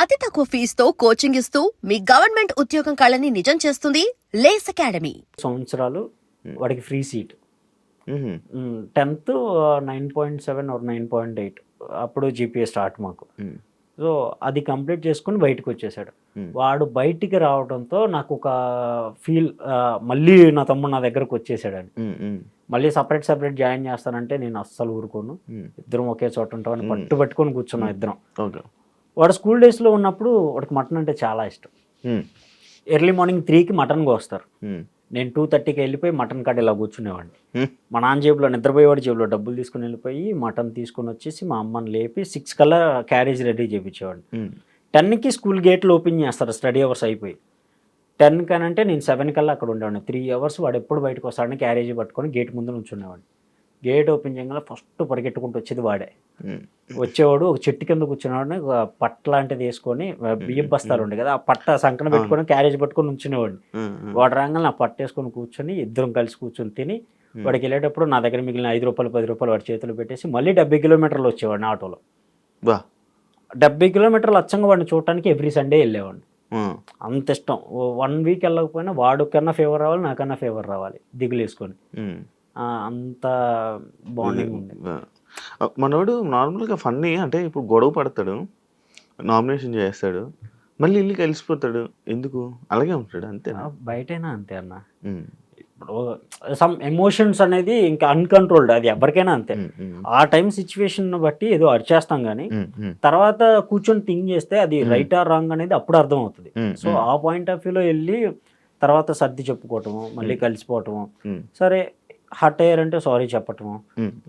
అతి తక్కువ ఫీజుతో కోచింగ్ ఇస్తూ మీ గవర్నమెంట్ ఉద్యోగం కళని నిజం చేస్తుంది లేస్ అకాడమీ. సంవత్సరాలు వాడికి ఫ్రీ సీట్. 10th 9.7 ఆర్ 9.8 అప్పుడు జీపీఏ స్టార్ట్ మాకు. సో అది కంప్లీట్ చేసుకుని బయటకు వచ్చేసాడు. వాడు బయటికి రావడంతో నాకు ఒక ఫీల్, మళ్ళీ నా తమ్ముడు నా దగ్గరకు వచ్చేసాడని. మళ్ళీ సపరేట్ జాయిన్ చేస్తానంటే నేను అస్సలు ఊరుకోను. ఇద్దరం ఒకే చోట ఉంటామని పట్టుకొని కూర్చున్నాం ఇద్దరం. వాడు స్కూల్ డేస్లో ఉన్నప్పుడు వాడికి మటన్ అంటే చాలా ఇష్టం. ఎర్లీ మార్నింగ్ 3కి మటన్ కోస్తారు. నేను 2:30కి వెళ్ళిపోయి మటన్ కాడ ఇలా కూర్చునేవాడిని. మా నాన్న జేబులో, నిద్రపోయేవాడి జేబులో డబ్బులు తీసుకుని వెళ్ళిపోయి మటన్ తీసుకుని వచ్చేసి మా అమ్మని లేపి 6 కల్లా క్యారేజ్ రెడీ చేయించేవాడిని. 10కి స్కూల్ గేట్లు ఓపెన్ చేస్తారు స్టడీ అవర్స్ అయిపోయి. 10 కనంటే నేను 7 కల్లా అక్కడ ఉండేవాడిని. 3 hours వాడు ఎప్పుడు బయటకు వస్తాడని క్యారేజీ పట్టుకొని గేట్ ముందు నుంచునేవాడిని. గేట్ ఓపెన్ చేయగానే ఫస్ట్ పరిగెట్టుకుంటూ వచ్చేది వాడే. వచ్చేవాడు ఒక చెట్టు కింద కూర్చునేవాడిని, ఒక పట్ట లాంటిది వేసుకొని, బియ్యం బస్తాలు ఉండే కదా, ఆ పట్ట సంకన పెట్టుకొని క్యారేజ్ పట్టుకొని ఉంచునేవాడిని. వాడు రాగానే నా పట్ట వేసుకొని కూర్చొని ఇద్దరం కలిసి కూర్చొని తిని, వాడికి వెళ్ళేటప్పుడు నా దగ్గర మిగిలిన 5 రూపాయలు 10 రూపాయలు వాడి చేతులు పెట్టేసి మళ్ళీ 70 కిలోమీటర్లు వచ్చేవాడిని ఆటోలో. 70 కిలోమీటర్లు అచ్చంగా వాడిని చూడటానికి ఎవ్రీ సండే వెళ్ళేవాడిని. అంత ఇష్టం. 1 వీక్ వెళ్ళకపోయినా వాడు కన్నా ఫేవర్ రావాలి, నాకన్నా ఫేవర్ రావాలి, దిగులు వేసుకొని. అంత బాండింగ్ ఉంది. మనోడు నార్మల్గా ఫన్నీ అంటే ఇప్పుడు గొడవ పడతాడు, నామినేషన్ చేస్తాడు, మళ్ళీ ఇల్లు కలిసిపోతాడు. ఎందుకు అలాగే ఉంటాడు? అంతే బయటైనా అంతే అన్న. ఇప్పుడు సమ్ ఎమోషన్స్ అనేది ఇంకా అన్కంట్రోల్డ్, అది ఎవరికైనా అంతే. ఆ టైం సిచ్యువేషన్ బట్టి ఏదో అరిచేస్తాం కానీ తర్వాత కూర్చొని థింక్ చేస్తే అది రైట్ ఆర్ రాంగ్ అనేది అప్పుడు అర్థం అవుతుంది. సో ఆ పాయింట్ ఆఫ్ వ్యూలో వెళ్ళి తర్వాత సర్ది చెప్పుకోవటము, మళ్ళీ కలిసిపోవటము. సరే హర్ట్ అయ్యారంటే సారీ చెప్పటము,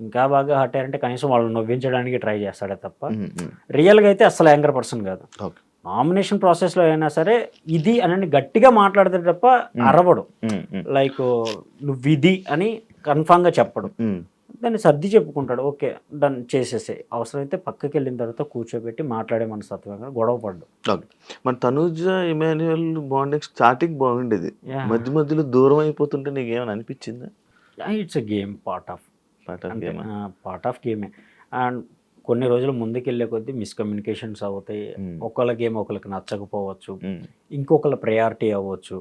ఇంకా బాగా హర్ట్ అయ్యారంటే కనీసం వాళ్ళు నవ్వించడానికి ట్రై చేస్తాడే తప్ప రియల్గా అయితే అస్సలు యాంగర్ పర్సన్ కాదు. నామినేషన్ ప్రాసెస్లో అయినా సరే ఇది అని గట్టిగా మాట్లాడతాడు తప్ప అరవడు. లైక్ నువ్వు ఇది అని కన్ఫామ్గా చెప్పడు. దాన్ని సర్ది చెప్పుకుంటాడు, ఓకే డన్ చేసేసే. అవసరమైతే పక్కకి వెళ్ళిన తర్వాత కూర్చోబెట్టి మాట్లాడే మనస్తత్వంగా గొడవ పడ్డు. మరి తనూజ ఇమాన్యుయల్ బాండింగ్ స్టార్టింగ్ బాగుండేది, మధ్య మధ్యలో దూరం అయిపోతుంటే నీకేమైనా అనిపించిందా? It's a game, part of గేమే. అండ్ కొన్ని రోజులు ముందుకెళ్ళే కొద్దీ మిస్కమ్యూనికేషన్స్ అవుతాయి. ఒకళ్ళ గేమ్ ఒకరికి నచ్చకపోవచ్చు, ఇంకొకళ్ళ ప్రయారిటీ అవ్వచ్చు.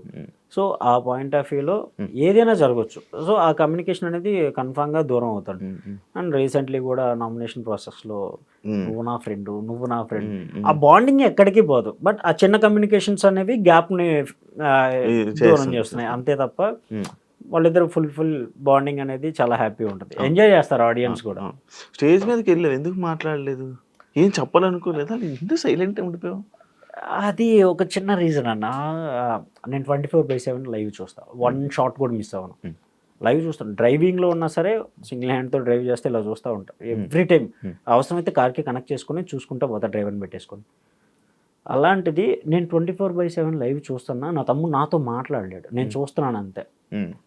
సో ఆ పాయింట్ ఆఫ్ వ్యూలో ఏదైనా జరగవచ్చు. సో ఆ కమ్యూనికేషన్ అనేది కన్ఫామ్గా దూరం అవుతాడు. అండ్ రీసెంట్లీ కూడా నామినేషన్ ప్రాసెస్లో నువ్వు నా ఫ్రెండ్, ఆ బాండింగ్ ఎక్కడికి పోదు. బట్ ఆ చిన్న కమ్యూనికేషన్స్ అనేవి గ్యాప్ని దూరం చేస్తున్నాయి అంతే తప్ప వాళ్ళిద్దరు ఫుల్ బాండింగ్ అనేది చాలా హ్యాపీ ఉంటుంది. ఎంజాయ్ చేస్తారు ఆడియన్స్ కూడా. స్టేజ్ మీదకి వెళ్ళావు, ఎందుకు మాట్లాడలేదు? ఏం చెప్పాలనుకోలేదా? ఎందుకు సైలెంట్ ఉండిపోయావు? అది ఒక చిన్న రీజన్ అన్న. నేను 24/7 లైవ్ చూస్తాను. 1 షాట్ కూడా మిస్ అవ్వను. లైవ్ చూస్తాను. డ్రైవింగ్లో ఉన్నా సరే సింగిల్ హ్యాండ్తో డ్రైవ్ చేస్తే ఇలా చూస్తూ ఉంటాను ఎవ్రీ టైం. అవసరమైతే కార్కి కనెక్ట్ చేసుకొని చూసుకుంటా పోతా, డ్రైవర్ని పెట్టేసుకొని. అలాంటిది నేను 24/7 లైవ్ చూస్తున్నా, నా తమ్ముడు నాతో మాట్లాడలేడు, నేను చూస్తున్నాను అంతే.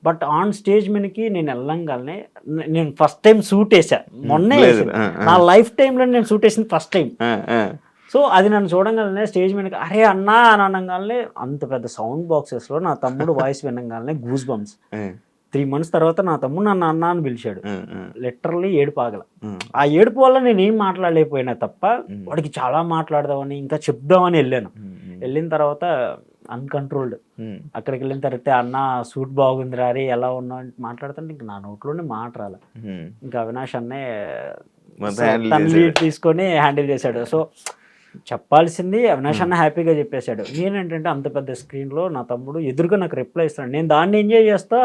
బట్ ఆన్ స్టేజ్ మీదకి నేను వెళ్ళంగానే నేను ఫస్ట్ టైం సూట్ వేసా. మొన్నే నా లైఫ్ టైంలో నేను సూట్ వేసింది ఫస్ట్ టైం. సో అది నన్ను చూడంగానే స్టేజ్ మీదకి అరే అన్నా అని అనగానే అంత పెద్ద సౌండ్ బాక్సెస్లో నా తమ్ముడు వాయిస్ వినగానే గూస్ బంప్స్. 3 months తర్వాత నా తమ్ముడు నన్ను అన్న అని పిలిచాడు. లిటరల్లీ ఏడుపు ఆగల. ఆ ఏడుపు వల్ల నేను ఏం మాట్లాడలేకపోయినా తప్ప వాడికి చాలా మాట్లాడదామని ఇంకా చెప్దామని వెళ్ళాను. వెళ్ళిన తర్వాత అన్కంట్రోల్డ్. అక్కడికి వెళ్ళిన తర్వాత అన్న సూట్ బాగుంది రా, ఎలా ఉన్నావు మాట్లాడుతుంటే ఇంకా నా నోట్లోనే మాట రాలే. ఇంకా అవినాష్ అన్నే లీడ్ తీసుకొని హ్యాండిల్ చేశాడు. సో చెప్పాల్సింది అవినాష్ అన్న హ్యాపీగా చెప్పేశాడు. నేనేంటంటే అంత పెద్ద స్క్రీన్లో నా తమ్ముడు ఎదురుగా నాకు రిప్లై ఇస్తాడు, నేను దాన్ని ఎంజాయ్ చేస్తా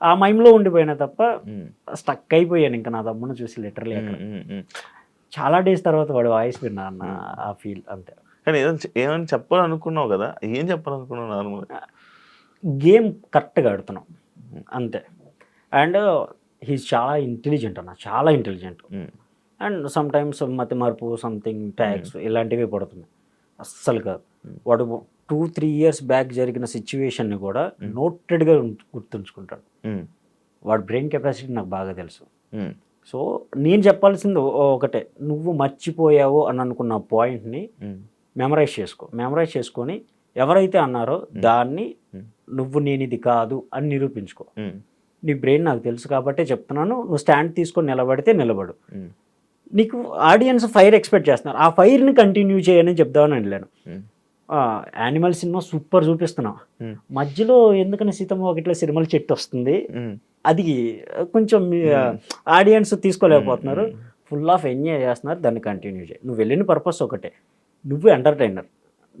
ఆ మైండ్లో ఉండిపోయినా తప్ప స్టక్ అయిపోయాను ఇంకా నా తమ్ముడిని చూసి లిటరలీ. చాలా డేస్ తర్వాత వాడు వాయిస్ విన్నా అన్న ఆ ఫీల్ అంతే. కానీ ఏమైనా చెప్పాలనుకున్నావు కదా, ఏం చెప్పాలనుకున్నావు? నార్మల్గా గేమ్ కరెక్ట్గా ఆడుతున్నాం అంతే. అండ్ హీస్ చాలా ఇంటెలిజెంట్ అన్న, చాలా ఇంటెలిజెంట్. అండ్ సమ్ టైమ్స్ మతి మార్పు, సంథింగ్ ట్యాగ్స్ ఇలాంటివి పడుతున్నాయి. అస్సలు కాదు. వాడు 2-3 years బ్యాక్ జరిగిన సిచ్యువేషన్ని కూడా నోటెడ్గా గుర్తుంచుకుంటాడు. వాడు బ్రెయిన్ కెపాసిటీ నాకు బాగా తెలుసు. సో నేను చెప్పాల్సింది ఒకటే, నువ్వు మర్చిపోయావు అని అనుకున్న పాయింట్ని మెమరైజ్ చేసుకొని ఎవరైతే అన్నారో దాన్ని నువ్వు నేను ఇది కాదు అని నిరూపించుకో. నీ బ్రెయిన్ నాకు తెలుసు కాబట్టే చెప్తున్నాను, నువ్వు స్టాండ్ తీసుకొని నిలబడితే నిలబడు. నీకు ఆడియన్స్ ఫైర్ ఎక్స్పెక్ట్ చేస్తున్నారు, ఆ ఫైర్ని కంటిన్యూ చేయని చెప్దామని వెళ్ళాను. యానిమల్ సినిమా సూపర్ చూపిస్తున్నాం, మధ్యలో ఎందుకని సీతమ్మ ఒకటిలో సిరిమల చెట్టు వస్తుంది, అది కొంచెం ఆడియన్స్ తీసుకోలేకపోతున్నారు, ఫుల్ ఆఫ్ ఎంజాయ్ చేస్తున్నారు, దాన్ని కంటిన్యూ చేయి. నువ్వు వెళ్ళిన పర్పస్ ఒకటే, నువ్వు ఎంటర్టైనర్,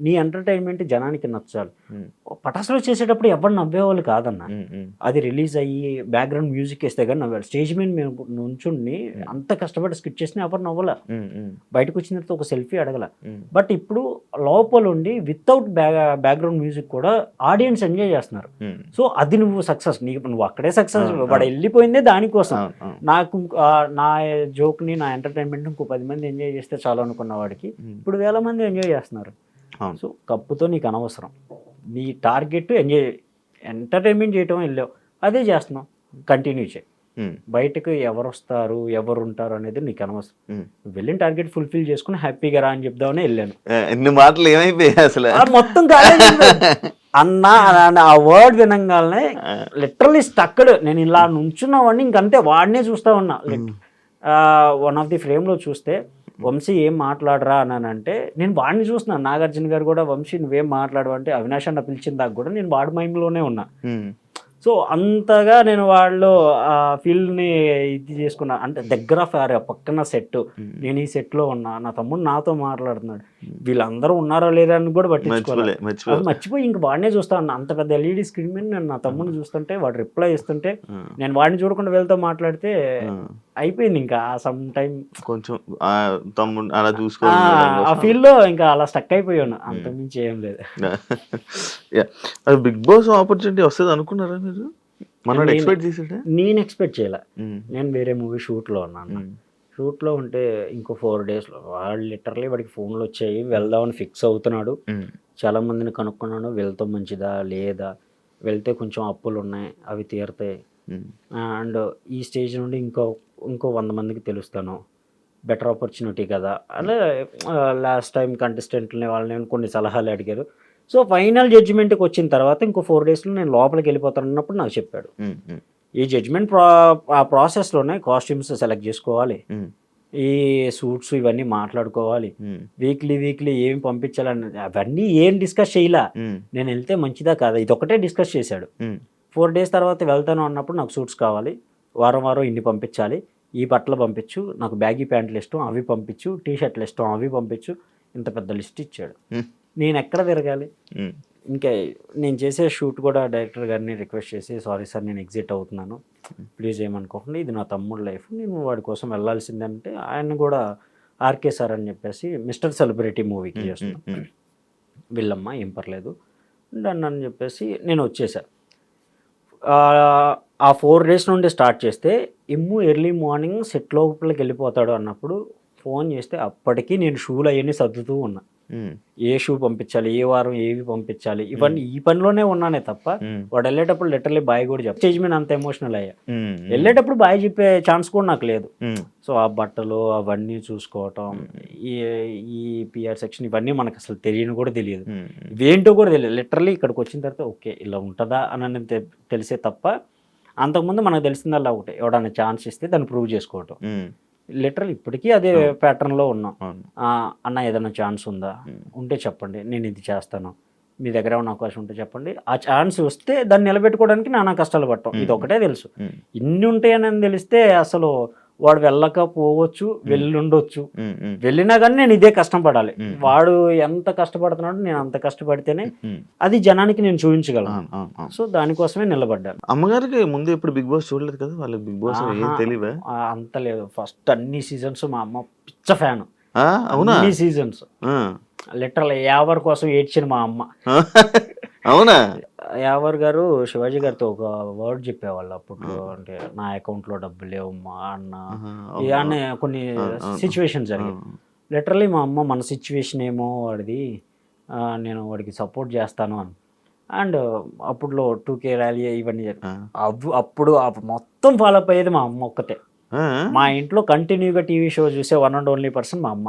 నీ ఎంటర్టైన్మెంట్ జనానికి నచ్చాలి. పటాసులో చేసేటప్పుడు ఎవరు నవ్వేవాళ్ళు కాదన్న, అది రిలీజ్ అయ్యి బ్యాక్గ్రౌండ్ మ్యూజిక్ వేస్తే కానీ నవ్వాలి. స్టేజ్ మీద మేము నుంచుని అంత కష్టపడి స్కిట్ చేసినా ఎవరు నవ్వాల, బయటకు వచ్చిన తర్వాత ఒక సెల్ఫీ అడగల. బట్ ఇప్పుడు లోపల ఉండి వితౌట్ బ్యాక్గ్రౌండ్ మ్యూజిక్ కూడా ఆడియన్స్ ఎంజాయ్ చేస్తున్నారు. సో అది నువ్వు సక్సెస్, నువ్వు అక్కడే సక్సెస్. వాడు వెళ్ళిపోయిందే దానికోసం. నాకు నా జోక్ని, నా ఎంటర్టైన్మెంట్ ఇంకో 10 మంది ఎంజాయ్ చేస్తే చాలు అనుకున్న వాడికి ఇప్పుడు 1000 మంది ఎంజాయ్ చేస్తున్నారు. సో కప్పుతో నీకు అనవసరం, నీ టార్గెట్ ఎంటర్టైన్మెంట్ చేయటం వెళ్ళావు, అదే చేస్తున్నావు, కంటిన్యూ చేయి. బయటకు ఎవరు వస్తారు ఎవరు ఉంటారు అనేది నీకు అనవసరం. వెళ్ళిన టార్గెట్ ఫుల్ఫిల్ చేసుకుని హ్యాపీగా రా అని చెప్దామని వెళ్ళాను. ఎన్ని మాటలు ఏమైపోయాయి అసలు, మొత్తం అన్నా ఆ వర్డ్ వినంగానే లిటరల్లీ స్టక్డ్. నేను ఇలా నుంచున్నవాడిని ఇంకంతే, వాడినే చూస్తా ఉన్నా. వన్ ఆఫ్ ది ఫ్రేమ్లో చూస్తే వంశీ ఏం మాట్లాడరా అని అంటే నేను వాడిని చూస్తున్నాను. నాగార్జున గారు కూడా వంశీ నువ్వేం మాట్లాడు అంటే అవినాష్ అన్న పిలిచిన దాకా కూడా నేను వాడి మైండ్లోనే ఉన్నా. సో అంతగా నేను వాళ్ళు ఆ ఫీల్డ్ని ఇది చేసుకున్నా. అంటే దగ్గర పక్కన సెట్, నేను ఈ సెట్లో ఉన్నా, నా తమ్ముడు నాతో మాట్లాడుతున్నాడు, వీళ్ళందరూ ఉన్నారా లేదా అని కూడా పట్టించుకోవాలి. మర్చిపోయి ఇంక వాడినే చూస్తా ఉన్నా. అంత పెద్ద ఎల్ఈడి స్క్రీన్ మీద నేను నా తమ్ముడిని చూస్తుంటే వాడు రిప్లై ఇస్తుంటే నేను వాడిని చూడకుండా వీళ్ళతో మాట్లాడితే అయిపోయింది. ఇంకా సమ్ టైం కొంచెం తమ్ముడు అలా చూసుకో, ఆ ఫీల్డ్ లో ఇంకా అలా స్టక్ అయిపోయాను, అంతకుమించి ఏం లేదు. బిగ్ బాస్ ఆపర్చునిటీ వస్తుంది అనుకున్నారా మీరు? మనోడు ఎక్స్పెక్ట్ చేసాడా? నేను ఎక్స్పెక్ట్ చేయలే. నేను వేరే మూవీ షూట్లో ఉన్నాను. షూట్లో ఉంటే ఇంకో 4 daysలో వాడు లిటరలీ వాడికి ఫోన్లు వచ్చాయి, వెళ్దామని ఫిక్స్ అవుతున్నాడు. చాలా మందిని కనుక్కున్నాను, వెళ్తాం మంచిదా లేదా, వెళ్తే కొంచెం అప్పులు ఉన్నాయి అవి తీరుతాయి, అండ్ ఈ స్టేజ్ నుండి ఇంకో 100 మందికి తెలుస్తాను, బెటర్ ఆపర్చునిటీ కదా. అలా లాస్ట్ టైం కంటెస్టెంట్ని వాళ్ళని కొన్ని సలహాలు అడిగారు. సో ఫైనల్ జడ్జిమెంట్కి వచ్చిన తర్వాత ఇంకో 4 daysలో నేను లోపలికి వెళ్ళిపోతాను అన్నప్పుడు నాకు చెప్పాడు, ఈ జడ్జిమెంట్ ఆ ప్రాసెస్లోనే కాస్ట్యూమ్స్ సెలెక్ట్ చేసుకోవాలి, ఈ సూట్స్ ఇవన్నీ మాట్లాడుకోవాలి, వీక్లీ ఏం పంపించాలని అవన్నీ ఏం డిస్కస్ చేయలా. నేను వెళ్తే మంచిదా కాదా ఇది ఒకటే డిస్కస్ చేశాడు. 4 days తర్వాత వెళ్తాను అన్నప్పుడు నాకు సూట్స్ కావాలి, వారం ఇన్ని పంపించాలి, ఈ బట్టలు పంపించు, నాకు బ్యాగీ ప్యాంట్లు ఇష్టం అవి పంపించు, టీషర్ట్లు ఇష్టం అవి పంపించు, ఇంత పెద్ద లిస్ట్ ఇచ్చాడు. నేను ఎక్కడ తిరగాలి? ఇంకా నేను చేసే షూట్ కూడా డైరెక్టర్ గారిని రిక్వెస్ట్ చేసి, సారీ సార్ నేను ఎగ్జిట్ అవుతున్నాను, ప్లీజ్ ఏమనుకోకుండా, ఇది నా తమ్ముడు లైఫ్, నేను వాడి కోసం వెళ్ళాల్సిందంటే ఆయన కూడా ఆర్కే సార్ అని చెప్పేసి మిస్టర్ సెలబ్రిటీ మూవీకి చేస్తున్నాను, వెళ్ళమ్మా ఏం పర్లేదు డన్ అని చెప్పేసి నేను వచ్చేసా. ఆ 4 days నుండి స్టార్ట్ చేస్తే ఎర్లీ మార్నింగ్ సెట్ లోపలికి వెళ్ళిపోతాడు అన్నప్పుడు ఫోన్ చేస్తే అప్పటికి నేను షూలు అవన్నీ సర్దుతూ ఉన్నా, ఏ షూ పంపించాలి, ఏ వారం ఏవి పంపించాలి, ఇవన్నీ ఈ పనిలోనే ఉన్నానే తప్ప వాడు వెళ్ళేటప్పుడు లిటరల్లీ బాయ్ కూడా చెప్ప స్టేజ్ మీద అంత ఎమోషనల్ అయ్యా, వెళ్ళేటప్పుడు బాయ్ చెప్పే ఛాన్స్ కూడా నాకు లేదు. సో ఆ బట్టలు అవన్నీ చూసుకోవటం, ఈ పిఆర్ సెక్షన్ ఇవన్నీ మనకు అసలు తెలియని కూడా తెలియదు, ఇవేంటో కూడా తెలియదు. లిటరల్లీ ఇక్కడికి వచ్చిన తర్వాత ఓకే ఇలా ఉంటుందా అని తెలిసే తప్ప అంతకుముందు మనకు తెలిసిందల్లా ఒకటే, ఎవడన్నా ఛాన్స్ ఇస్తే దాన్ని ప్రూవ్ చేసుకోవటం. లిటరల్ ఇప్పటికీ అదే ప్యాటర్న్లో ఉన్నాం. అన్న ఏదైనా ఛాన్స్ ఉందా, ఉంటే చెప్పండి నేను ఇది చేస్తాను, మీ దగ్గర ఏమైనా అవకాశం ఉంటే చెప్పండి. ఆ ఛాన్స్ వస్తే దాన్ని నిలబెట్టుకోవడానికి నానా కష్టాలు పడటం, ఇది ఒకటే తెలుసు. ఇన్ని ఉంటాయని తెలిస్తే అసలు వాడు వెళ్ళకపోవచ్చు, వెళ్ళుండొచ్చు, వెళ్ళినా కానీ నేను ఇదే కష్టం పడాలి. వాడు ఎంత కష్టపడుతున్నాడో నేను అంత కష్టపడితేనే అది జనానికి నేను చూపించగలను. సో దానికోసమే నిలబడ్డాను. అమ్మగారికి ముందు ఎప్పుడు బిగ్ బాస్ చూడలేదు కదా, వాళ్ళకి బిగ్ బాస్ తెలియవా? అంత లేదు. ఫస్ట్ అన్ని సీజన్స్ మా అమ్మ పిచ్చ ఫ్యాన్. అవునా? అన్ని సీజన్స్ లిటరల్ యావర్ కోసం ఏడ్చిన మా అమ్మ. అవునా? యావర్ గారు శివాజీ గారితో ఒక వర్డ్ చెప్పేవాళ్ళు అప్పుడు, అంటే నా అకౌంట్లో డబ్బులు లేవమ్మా అన్న అనే కొన్ని సిచ్యువేషన్స్ జరిగాయి. లిటరల్లీ మా అమ్మ మన సిచ్యువేషన్ ఏమో వాడిది, నేను వాడికి సపోర్ట్ చేస్తాను అని. అండ్ అప్పుడులో 2K ర్యాలీ ఇవన్నీ జరిగాయి. అప్పుడు మొత్తం ఫాలో అప్ అయ్యేది మా అమ్మ ఒక్కతే. మా ఇంట్లో కంటిన్యూగా టీవీ షో చూసే 1 and only person మా అమ్మ.